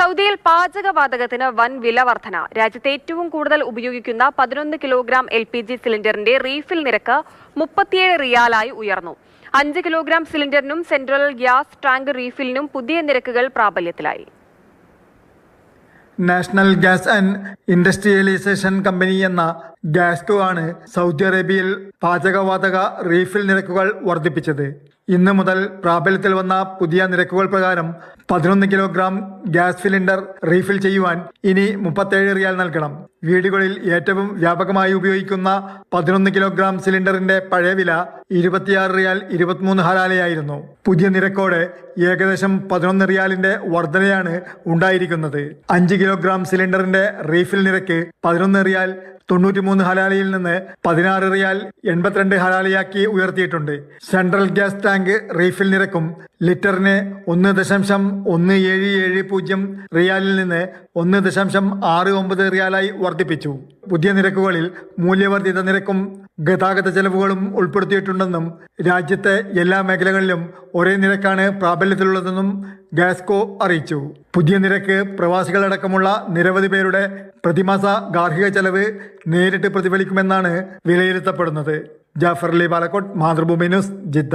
സൗദിയിൽ പാചകവാതകത്തിന് വൻ വില വർധന. രാജ്യത്ത് ഏറ്റവും കൂടുതൽ ഉപയോഗിക്കുന്ന 11 കിലോഗ്രാം LPG സിലിണ്ടറിന്റെ റീഫിൽ നിരക്ക് 37 റിയാലായി ഉയർന്നു. 5 കിലോഗ്രാം സിലിണ്ടറിനും സെൻട്രൽ ഗ്യാസ് ടാങ്ക് റീഫിലിനും പുതിയ നിരക്കുകൾ പ്രാബല്യത്തിലായി. National gas and industrialisation company എന്ന ഗ്യാസ്കോ ആണ് സൗദി അറേബ്യയിൽ പാചകവാതക റീഫിൽ നിരക്കുകൾ വർദ്ധിപ്പിച്ചത്. ഇന്ന് മുതൽ പ്രാബല്യത്തിൽ വന്ന പുതിയ നിരക്കുകൾ പ്രകാരം 11 കിലോഗ്രാം ഗ്യാസ് സിലിണ്ടർ റീഫിൽ ചെയ്യുവാൻ ഇനി 37 റിയാൽ നൽകണം. വീടുകളിൽ ഏറ്റവും വ്യാപകമായി ഉപയോഗിക്കുന്ന 11 കിലോഗ്രാം സിലിണ്ടറിന്റെ പഴയ വില 26 റിയാൽ 23 ഹലാലയായിരുന്നു. പുതിയ നിരക്കോടെ ഏകദേശം 11 റിയാലിന്റെ വർധനയാണ് ഉണ്ടായിരിക്കുന്നത്. 5 കിലോഗ്രാം സിലിണ്ടറിന്റെ റീഫിൽ നിരക്ക് 11 റിയാൽ 93 ഹലാലയിൽ നിന്ന് 16 റിയാൽ 82 ഹലാലയാക്കി ഉയർത്തിയിട്ടുണ്ട്. സെൻട്രൽ ഗ്യാസ് ടാങ്ക് റീഫിൽ നിരക്കും ലിറ്ററിന് 1.1770 റിയാലിൽ നിന്ന് 1.69 റിയാലായി വർദ്ധിപ്പിച്ചു. പുതിയ നിരക്കുകളിൽ മൂല്യവർദ്ധിത നിരക്കും ഗതാഗത ചെലവുകളും ഉൾപ്പെടുത്തിയിട്ടുണ്ടെന്നും രാജ്യത്തെ എല്ലാ മേഖലകളിലും ഒരേ നിരക്കാണ് പ്രാബല്യത്തിലുള്ളതെന്നും ഗ്യാസ്കോ അറിയിച്ചു. പുതിയ നിരക്ക് പ്രവാസികളടക്കമുള്ള നിരവധി പേരുടെ പ്രതിമാസ ഗാർഹിക ചെലവ് നേരിട്ട് പ്രതിഫലിക്കുമെന്നാണ് വിലയിരുത്തപ്പെടുന്നത്. Jafar Ali Palakkode, Mathrubhumi news, Jeddah.